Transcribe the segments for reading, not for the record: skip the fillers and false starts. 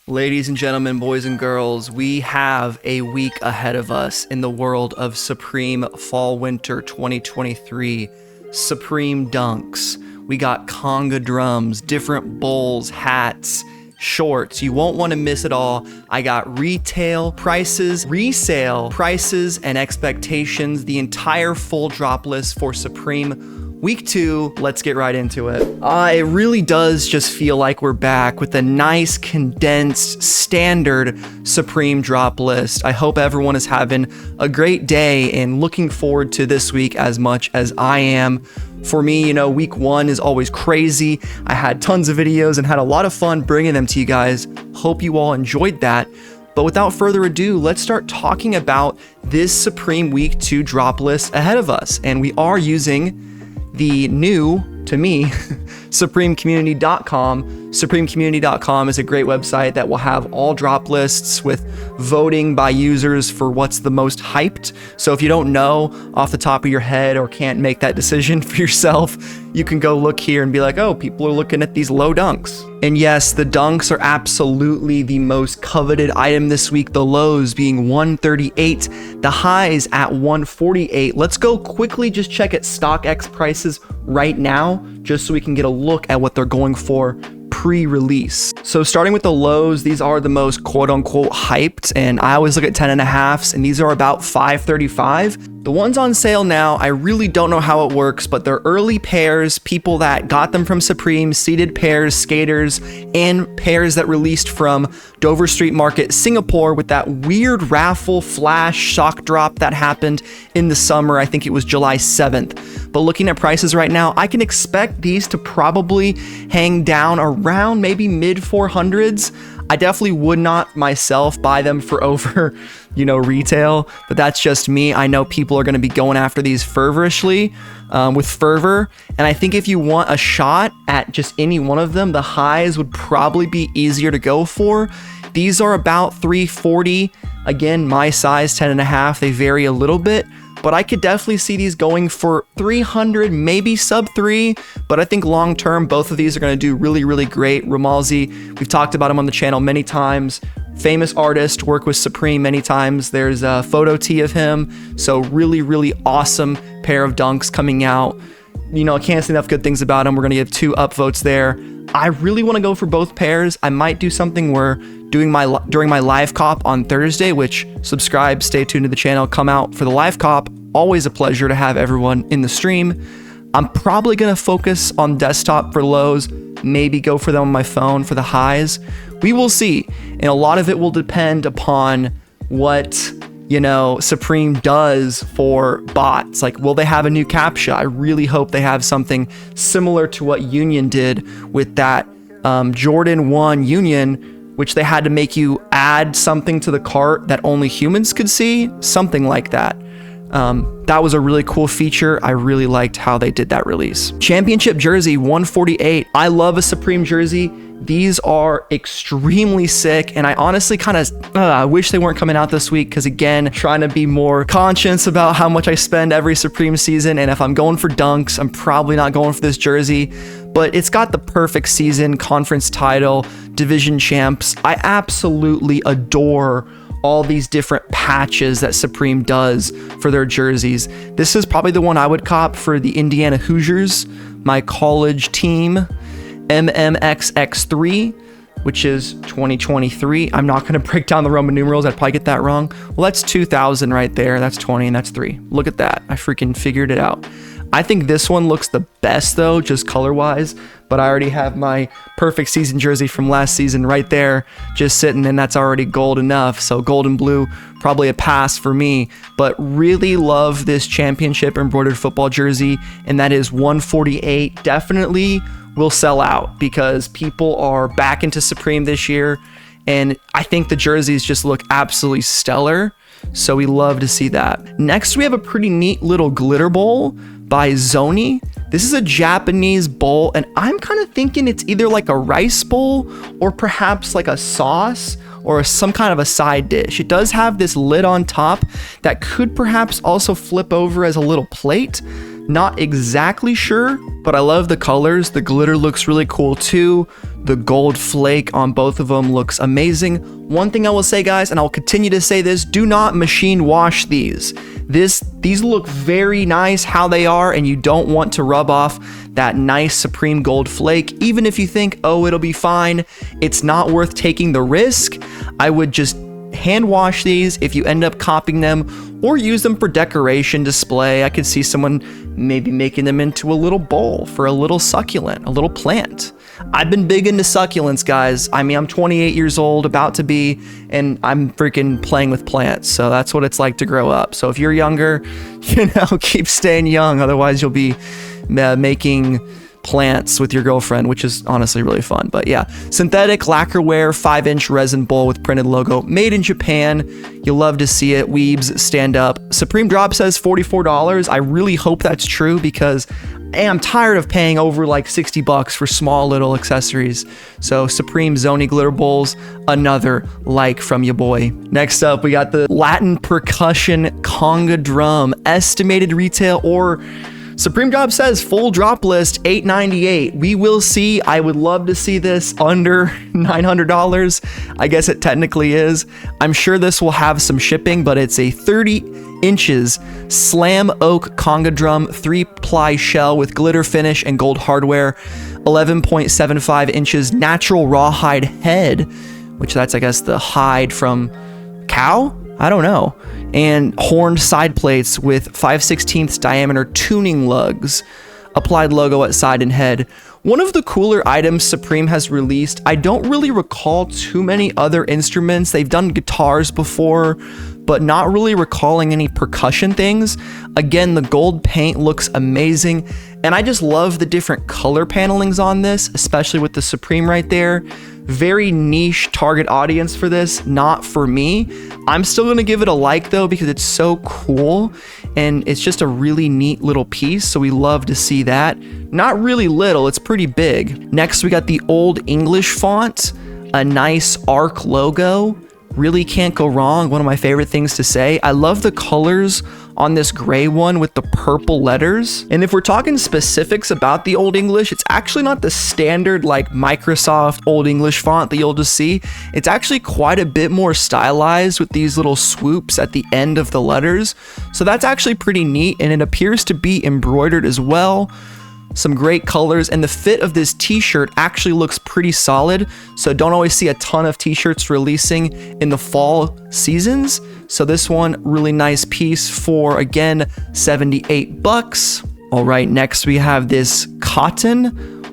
Ladies and gentlemen, boys and girls, we have a week ahead of us in the world of Supreme Fall Winter 2023 Supreme Dunks. We got Conga drums, different bowls, hats, shorts. You won't want to miss it all. I got retail prices, resale prices, and expectations, the entire full drop list for Supreme Week 2, let's get right into it. It really does just feel like we're back with a nice, condensed, standard Supreme drop list. I hope everyone is having a great day and looking forward to this week as much as I am. For me, week 1 is always crazy. I had tons of videos and had a lot of fun bringing them to you guys. Hope you all enjoyed that. But without further ado, let's start talking about this Supreme Week 2 drop list ahead of us. And we are using the new, to me, supremecommunity.com. Supremecommunity.com is a great website that will have all drop lists with voting by users for what's the most hyped. So if you don't know off the top of your head or can't make that decision for yourself, you can go look here and be like, oh, people are looking at these low dunks. And yes, the dunks are absolutely the most coveted item this week, the lows being 138, the highs at 148. Let's go quickly just check at StockX prices right now, just so we can get a look at what they're going for pre-release. So starting with the lows, these are the most quote-unquote hyped, and I always look at 10.5s, and these are about 535. The ones on sale now, I really don't know how it works, but they're early pairs, people that got them from Supreme, seeded pairs, skaters, and pairs that released from Dover Street Market, Singapore, with that weird raffle flash shock drop that happened in the summer. I think it was July 7th. But looking at prices right now, I can expect these to probably hang down around maybe mid 400s. I definitely would not myself buy them for over, retail, but that's just me. I know people are going to be going after these fervorously, with fervor. And I think if you want a shot at just any one of them, the highs would probably be easier to go for. These are about 340. Again, my size 10.5, they vary a little bit, but I could definitely see these going for 300, maybe sub 3. But I think long term, both of these are going to do really, really great. Rammellzee, we've talked about him on the channel many times. Famous artist, worked with Supreme many times. There's a photo tee of him. So really, really awesome pair of dunks coming out. I can't say enough good things about him. We're going to give 2 upvotes there. I really want to go for both pairs. I might do something where during my live cop on Thursday, which subscribe, stay tuned to the channel, come out for the live cop. Always a pleasure to have everyone in the stream. I'm probably going to focus on desktop for lows, maybe go for them on my phone for the highs. We will see. And a lot of it will depend upon what, Supreme does for bots. Like, will they have a new CAPTCHA? I really hope they have something similar to what Union did with that Jordan 1 Union, which they had to make you add something to the cart that only humans could see, something like that. That was a really cool feature. I really liked how they did that release. Championship jersey 148. I love a Supreme jersey. These are extremely sick, and I honestly kind of I wish they weren't coming out this week, because again, trying to be more conscious about how much I spend every Supreme season, and if I'm going for dunks, I'm probably not going for this jersey. But it's got the perfect season, conference title, division champs. I absolutely adore all these different patches that Supreme does for their jerseys. This is probably the one I would cop for the Indiana Hoosiers, my college team, MMXX3, which is 2023. I'm not going to break down the Roman numerals. I'd probably get that wrong. Well, that's 2000 right there. That's 20 and that's 3. Look at that. I freaking figured it out. I think this one looks the best though, just color-wise, but I already have my perfect season jersey from last season right there, just sitting, and that's already gold enough. So gold and blue, probably a pass for me, but really love this championship embroidered football jersey, and that is 148. Definitely will sell out because people are back into Supreme this year, and I think the jerseys just look absolutely stellar. So we love to see that. Next, we have a pretty neat little glitter bowl by Zoni. This is a Japanese bowl, and I'm kind of thinking it's either like a rice bowl or perhaps like a sauce or some kind of a side dish. It does have this lid on top that could perhaps also flip over as a little plate. Not exactly sure, but I love the colors. The glitter looks really cool too. The gold flake on both of them looks amazing. One thing I will say, guys, and I'll continue to say this, do not machine wash these. These look very nice how they are, and you don't want to rub off that nice Supreme gold flake. Even if you think, oh, it'll be fine, it's not worth taking the risk. I would just hand wash these if you end up copying them, or use them for decoration display. I could see someone maybe making them into a little bowl for a little succulent, a little plant. I've been big into succulents, guys. I mean, I'm 28 years old, about to be, and I'm freaking playing with plants. So that's what it's like to grow up. So if you're younger, keep staying young. Otherwise, you'll be making plants with your girlfriend, which is honestly really fun. But yeah, synthetic lacquerware 5-inch resin bowl with printed logo, made in Japan. You'll love to see it. Weebs, stand up. Supreme drop says $44. I really hope that's true, because I'm tired of paying over like $60 for small little accessories. So Supreme Zoni glitter bowls, another like from your boy. Next up, we got the Latin Percussion Conga Drum, estimated retail, or Supreme Drop says full drop list $898. We will see. I would love to see this under $900. I guess it technically is. I'm sure this will have some shipping, but it's a 30 inches slam oak conga drum, 3-ply shell with glitter finish and gold hardware, 11.75 inches natural rawhide head, which that's, I guess, the hide from cow? I don't know. And horned side plates with 5/16 diameter tuning lugs. Applied logo at side and head. One of the cooler items Supreme has released. I don't really recall too many other instruments. They've done guitars before, but not really recalling any percussion things. Again, the gold paint looks amazing, and I just love the different color panelings on this, especially with the Supreme right there. Very niche target audience for this, not for me. I'm still gonna give it a like though, because it's so cool and it's just a really neat little piece, so we love to see that. Not really little, it's pretty big. Next, we got the Old English font, a nice arc logo. Really can't go wrong. One of my favorite things to say. I love the colors on this gray one with the purple letters. And if we're talking specifics about the Old English, it's actually not the standard like Microsoft Old English font that you'll just see. It's actually quite a bit more stylized with these little swoops at the end of the letters. So that's actually pretty neat, and it appears to be embroidered as well. Some great colors, and the fit of this t-shirt actually looks pretty solid, so don't always see a ton of t-shirts releasing in the fall seasons. So this one, really nice piece for, again, $78. All right, next we have this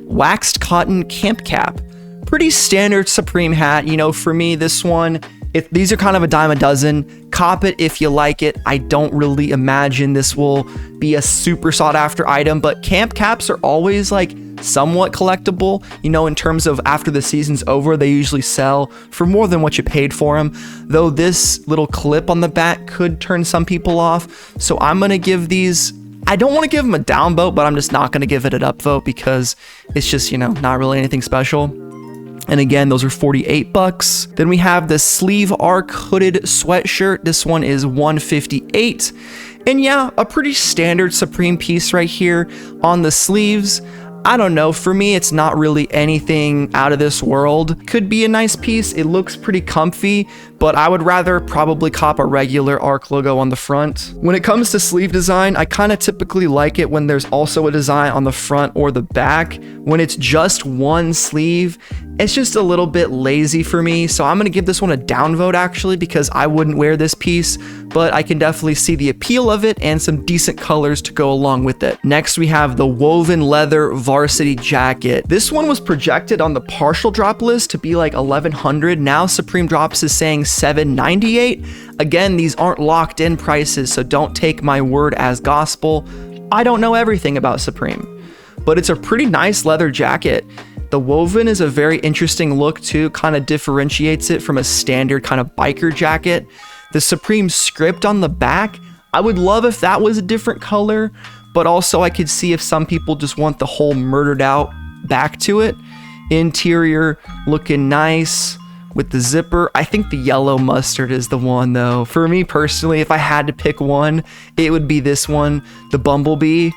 waxed cotton camp cap. Pretty standard Supreme hat. For me, this one, if these are kind of a dime a dozen, cop it if you like it. I don't really imagine this will be a super sought after item, but camp caps are always like somewhat collectible, in terms of after the season's over, they usually sell for more than what you paid for them. Though this little clip on the back could turn some people off. So I'm going to give these, I don't want to give them a down vote, but I'm just not going to give it an up vote because it's just, not really anything special. And again, those are $48. Then we have the sleeve arc hooded sweatshirt. This one is $158. And yeah, a pretty standard Supreme piece right here on the sleeves. I don't know, for me, it's not really anything out of this world. Could be a nice piece. It looks pretty comfy, but I would rather probably cop a regular arc logo on the front. When it comes to sleeve design, I kind of typically like it when there's also a design on the front or the back. When it's just one sleeve, it's just a little bit lazy for me. So I'm going to give this one a downvote actually, because I wouldn't wear this piece, but I can definitely see the appeal of it and some decent colors to go along with it. Next, we have the woven leather Varsity jacket. This one was projected on the partial drop list to be like $1,100. Now Supreme Drops is saying $798. Again, these aren't locked in prices, so don't take my word as gospel. I don't know everything about Supreme, but it's a pretty nice leather jacket. The woven is a very interesting look too, kind of differentiates it from a standard kind of biker jacket. The Supreme script on the back, I would love if that was a different color, but also I could see if some people just want the whole murdered out back to it. Interior looking nice with the zipper. I think the yellow mustard is the one though. For me personally, if I had to pick one, it would be this one, the Bumblebee.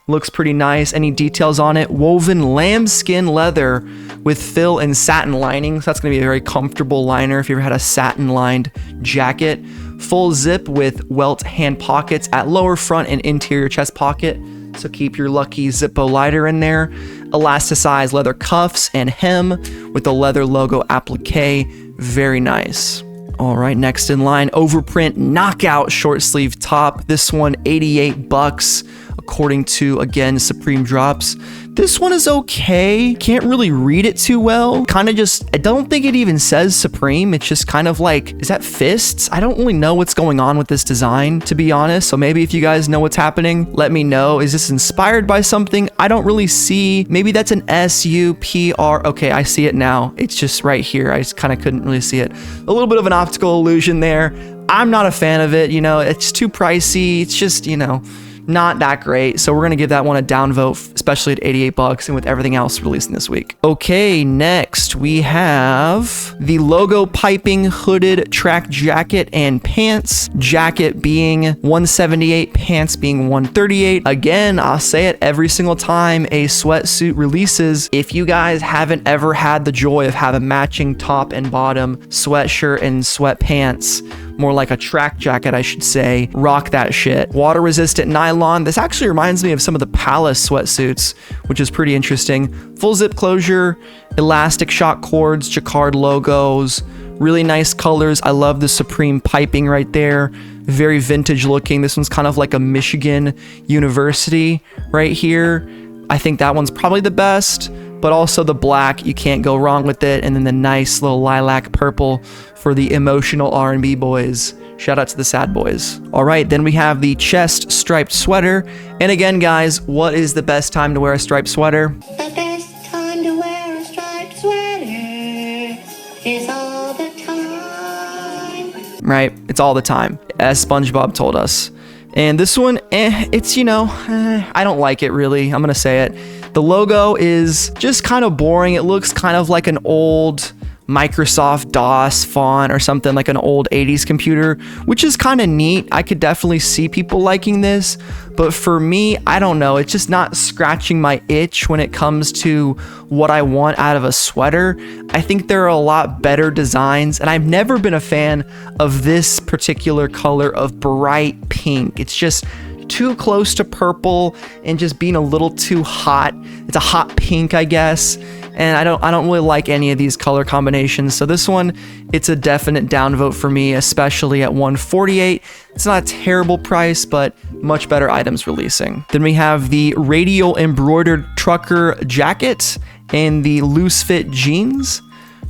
Looks pretty nice. Any details on it? Woven lambskin leather with fill and satin lining. So that's going to be a very comfortable liner if you ever had a satin lined jacket. Full zip with welt hand pockets at lower front and interior chest pocket. So keep your lucky Zippo lighter in there. Elasticized leather cuffs and hem with the leather logo applique. Very nice. All right, next in line, overprint knockout short sleeve top. This one, $88, according to, again, Supreme Drops. This one is okay. Can't really read it too well. Kind of just, I don't think it even says Supreme. It's just kind of like, is that fists? I don't really know what's going on with this design, to be honest. So maybe if you guys know what's happening, let me know. Is this inspired by something? I don't really see. Maybe that's an SUPR. Okay, I see it now. It's just right here. I just kind of couldn't really see it. A little bit of an optical illusion there. I'm not a fan of it. You know, it's too pricey. It's just, you know, not that great. So we're going to give that one a downvote, especially at $88 and with everything else releasing this week. Okay, next we have the logo piping hooded track jacket and pants. Jacket being $178, pants being $138. Again, I'll say it every single time a sweatsuit releases. If you guys haven't ever had the joy of having matching top and bottom sweatshirt and sweatpants, more like a track jacket, I should say, rock that shit. Water resistant nylon. This actually reminds me of some of the Palace sweatsuits, which is pretty interesting. Full zip closure, elastic shock cords, jacquard logos, really nice colors. I love the Supreme piping right there. Very vintage looking. This one's kind of like a Michigan University right here. I think that one's probably the best, but also the black, you can't go wrong with it. And then the nice little lilac purple for the emotional R&B boys. Shout out to the sad boys. All right, then we have the chest striped sweater. And again, guys, what is the best time to wear a striped sweater? The best time to wear a striped sweater is all the time. Right, it's all the time, as SpongeBob told us. And this one, it's, you know, I don't like it really. I'm gonna say it. The logo is just kind of boring. It looks kind of like an old Microsoft DOS font or something, like an old 80s computer, which is kind of neat. I could definitely see people liking this, but for me, I don't know. It's just not scratching my itch when it comes to what I want out of a sweater. I think there are a lot better designs, and I've never been a fan of this particular color of bright pink. It's just too close to purple and just being a little too hot. It's a hot pink, I guess. And I don't really like any of these color combinations. So this one, it's a definite downvote for me, especially at $148. It's not a terrible price, but much better items releasing. Then we have the radial embroidered trucker jacket and the loose fit jeans.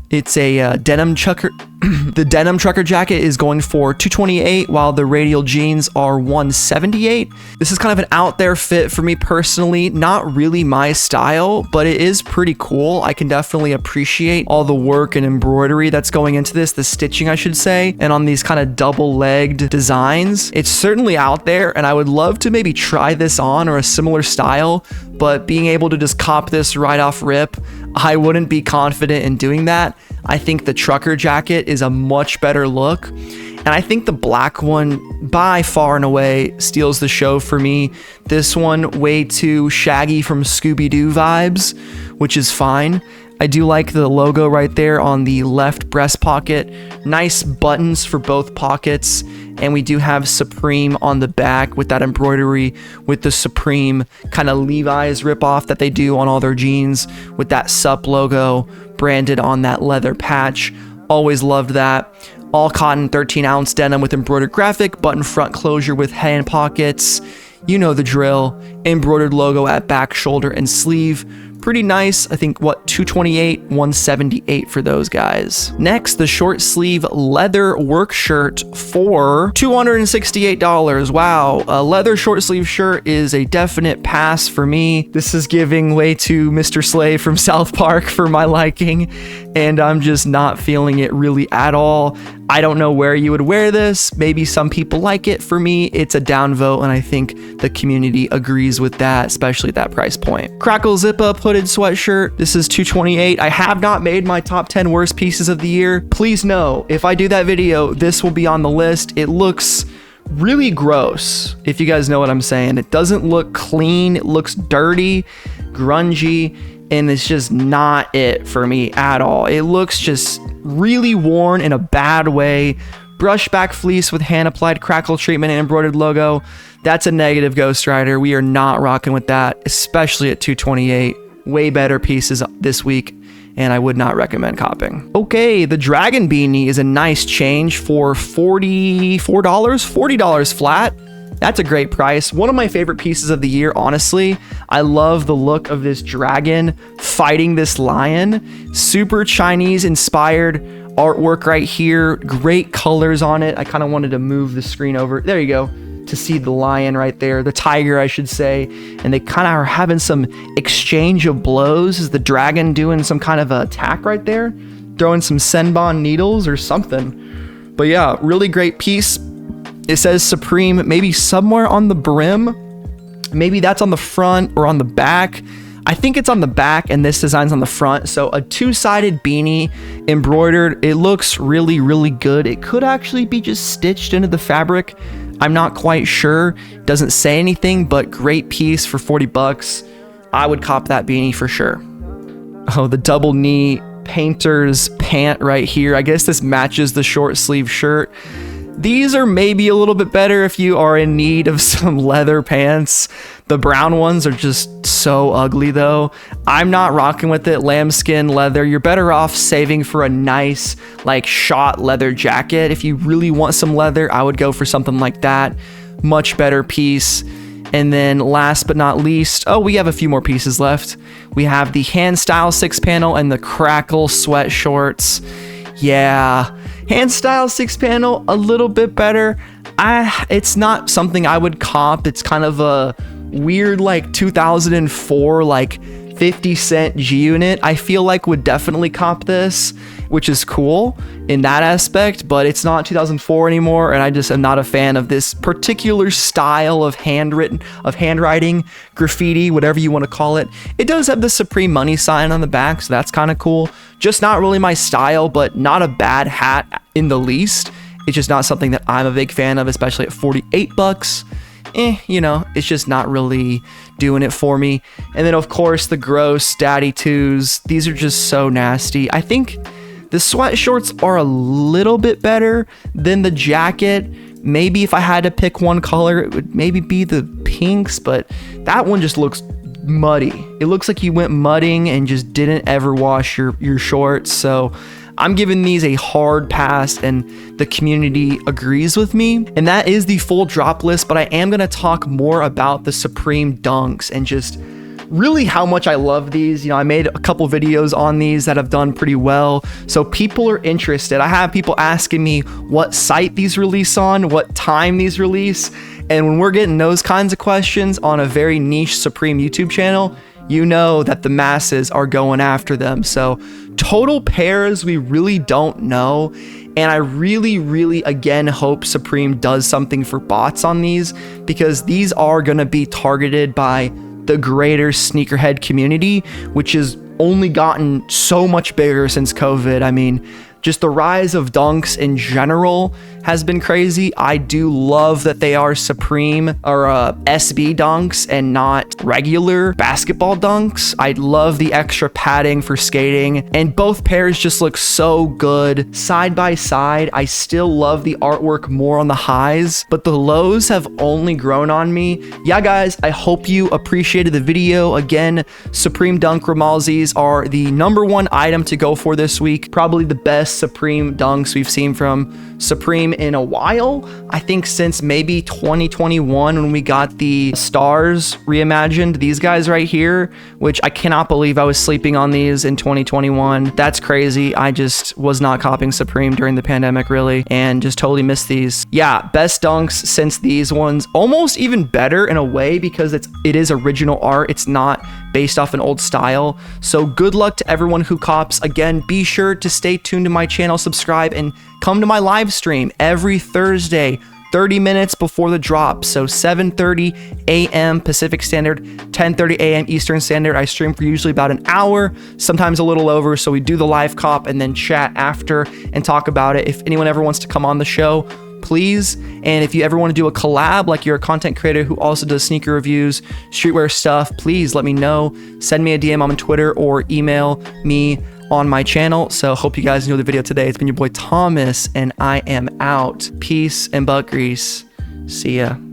It's a denim trucker. The denim trucker jacket is going for $228, while the radial jeans are $178. This is kind of an out there fit for me personally. Not really my style, but it is pretty cool. I can definitely appreciate all the work and embroidery that's going into this, the stitching, I should say, and on these kind of double-legged designs. It's certainly out there, and I would love to maybe try this on or a similar style, but being able to just cop this right off rip, I wouldn't be confident in doing that. I think the trucker jacket is a much better look. And I think the black one by far and away steals the show for me. This one way too Shaggy from Scooby-Doo vibes, which is fine. I do like the logo right there on the left breast pocket. Nice buttons for both pockets. And we do have Supreme on the back with that embroidery with the Supreme kind of Levi's ripoff that they do on all their jeans with that Sup logo branded on that leather patch. Always loved that. All cotton 13-ounce denim with embroidered graphic, button front closure with hand pockets. You know the drill. Embroidered logo at back, shoulder, and sleeve. Pretty nice. I think, what, $228, $178 for those guys. Next, the short sleeve leather work shirt for $268. Wow, a leather short sleeve shirt is a definite pass for me. This is giving way to Mr. Slay from South Park for my liking, and I'm just not feeling it really at all. I don't know where you would wear this. Maybe some people like it. For me, it's a downvote, and I think the community agrees with that, especially at that price point. Crackle zip-up hooded sweatshirt. This is $228. I have not made my top 10 worst pieces of the year. Please know, if I do that video, this will be on the list. It looks really gross, if you guys know what I'm saying. It doesn't look clean. It looks dirty, grungy, and it's just not it for me at all. It looks just really worn in a bad way. Brushback fleece with hand-applied Crackle treatment and embroidered logo. That's a negative, Ghost Rider. We are not rocking with that, especially at $228. Way better pieces this week, and I would not recommend copping. Okay, the Dragon Beanie is a nice change for $44, $40 flat. That's a great price. One of my favorite pieces of the year, honestly. I love the look of this dragon fighting this lion. Super Chinese inspired artwork right here. Great colors on it. I kind of wanted to move the screen over. There you go. To see the lion right there, the tiger, I should say. And they kind of are having some exchange of blows. Is the dragon doing some kind of attack right there? Throwing some Senbon needles or something. But yeah, really great piece. It says Supreme, maybe somewhere on the brim. Maybe that's on the front or on the back. I think it's on the back and this design's on the front. So a two-sided beanie, embroidered. It looks really, really good. It could actually be just stitched into the fabric. I'm not quite sure. Doesn't say anything, but great piece for 40 bucks. I would cop that beanie for sure. Oh, the double knee painter's pant right here. I guess this matches the short sleeve shirt. These are maybe a little bit better if you are in need of some leather pants. The brown ones are just so ugly though. I'm not rocking with it. Lambskin leather. You're better off saving for a nice like shot leather jacket. If you really want some leather, I would go for something like that. Much better piece. And then last but not least, oh, we have a few more pieces left. We have the Handstyle 6-panel and the Crackle sweat shorts. Yeah. Handstyle 6-panel, a little bit better. It's not something I would cop. It's kind of a weird like 2004 like 50-cent G-Unit. I feel like would definitely cop this, which is cool in that aspect, but it's not 2004 anymore, and I just am not a fan of this particular style of handwriting, graffiti, whatever you want to call it. It does have the Supreme money sign on the back, so that's kind of cool. Just not really my style, but not a bad hat in the least. It's just not something that I'm a big fan of, especially at 48 bucks. You know, it's just not really doing it for me. And then of course the gross daddy twos. These are just so nasty. I think the sweat shorts are a little bit better than the jacket. Maybe if I had to pick one color, it would maybe be the pinks, but that one just looks muddy. It looks like you went mudding and just didn't ever wash your shorts. So I'm giving these a hard pass, and the community agrees with me. And that is the full drop list, but I am going to talk more about the Supreme Dunks and just really how much I love these. You know, I made a couple videos on these that have done pretty well, so people are interested. I have people asking me what site these release on, what time these release, and when we're getting those kinds of questions on a very niche Supreme YouTube channel, you know that the masses are going after them. So total pairs, we really don't know. And I really, again, hope Supreme does something for bots on these, because these are going to be targeted by the greater sneakerhead community, which has only gotten so much bigger since COVID. I mean, just the rise of dunks in general has been crazy. I do love that they are Supreme or SB dunks and not regular basketball dunks. I love the extra padding for skating, and both pairs just look so good side by side. I still love the artwork more on the highs, but the lows have only grown on me. Yeah, guys, I hope you appreciated the video. Again, Supreme Dunk Rammellzees are the #1 item to go for this week. Probably the best Supreme dunks we've seen from Supreme in a while. I think since maybe 2021 when we got the Stars reimagined, these guys right here, which I cannot believe I was sleeping on these in 2021. That's crazy. I just was not copying Supreme during the pandemic really, and just totally missed these. Yeah, best dunks since these ones. Almost even better in a way, because it is original art. It's not based off an old style. So good luck to everyone who cops. Again, be sure to stay tuned to my channel, subscribe, and come to my live stream every Thursday, 30 minutes before the drop. So 7:30 a.m. Pacific Standard, 10:30 a.m. Eastern Standard. I stream for usually about an hour, sometimes a little over. So we do the live cop and then chat after and talk about it. If anyone ever wants to come on the show, please. And if you ever want to do a collab, like you're a content creator who also does sneaker reviews, streetwear stuff, please let me know. Send me a DM on Twitter or email me on my channel. So hope you guys enjoyed the video today. It's been your boy Thomas, and I am out. Peace and butt grease. See ya.